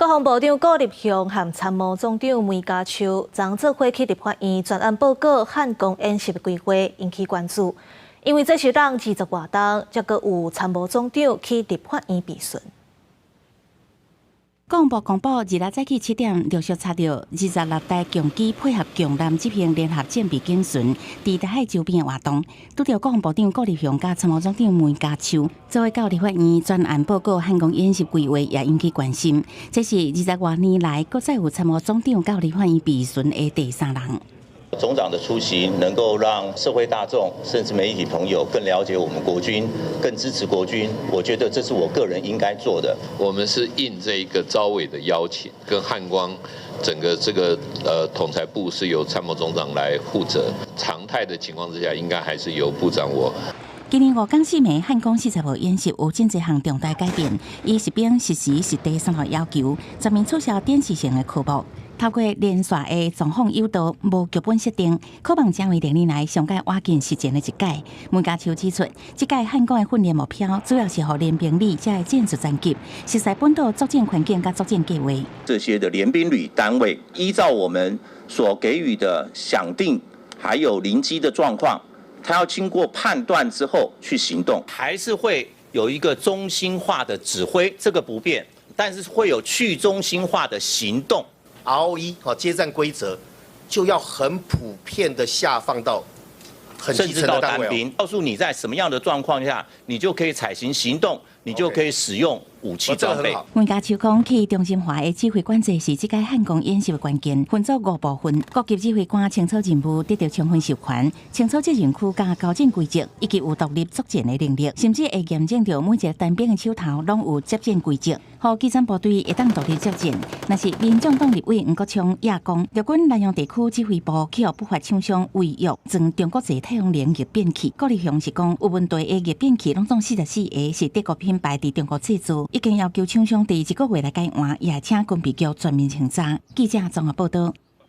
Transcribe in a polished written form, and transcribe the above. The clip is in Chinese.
国防部长顾立雄和参谋总长梅家秋昨做伙去立法院专案报告汉光演习的规划，引起关注。因为这是让20外档，才阁有参谋总长去立法院备询。国防部公布，2日早起7点，陆续查到26台强机配合强舰执行联合舰备警巡，伫台海周边的活动。拄到国防部长顾立雄甲参谋总长梅家秋作为到立法院专案报告汉光演习规划，也引起关心。这是20多年来，搁再有参谋总长到立法院备询的第3人。总长的出席，能够让社会大众甚至媒体朋友更了解我们国军，更支持国军。我觉得这是我个人应该做的。我们是应这一个召委的邀请，跟汉光整个这个统裁部是由参谋总长来负责。常态的情况之下，应该还是由部长我。今年5港4暝汉光40号演习有真侪项重大改变，以实兵实时实地3号要求，全面取消电视性的科目。透过连续的状况诱导，无剧本设定，可望成为历年来上届挖进实践的一届。梅家秋指出，这届汉光的训练目标主要是让联兵旅才会战术战级，实在本岛作战环境甲作战计划。这些的联兵旅单位依照我们所给予的响定，还有临机的状况，他要经过判断之后去行动，还是会有一个中心化的指挥，这个不变，但是会有去中心化的行动。ROE 接战规则就要很普遍的下放到很基层的单位，告诉你在什么样的状况下，你就可以采行行动，你就可以使用武器装备。梅家秋讲，去中心化的指挥管制是这届汉光演习的关键，分做5部分。各级指挥官清楚任务，得到充分授权，清楚责任区加交战规则，以及有独立作战的能力，甚至会验证到每一个单兵的手头拢有接战规则，让基层部队会当独立作战。若是民众党立委黄国昌亚讲，陆军南洋地区指挥部去予不法厂商违约，装中国制太阳能热变器。顾立雄是讲，有问题的热变器拢总44个是德国品牌伫中国制造，已经要求厂商第1个月来改换，也请军备局全面清查。记者综合报道。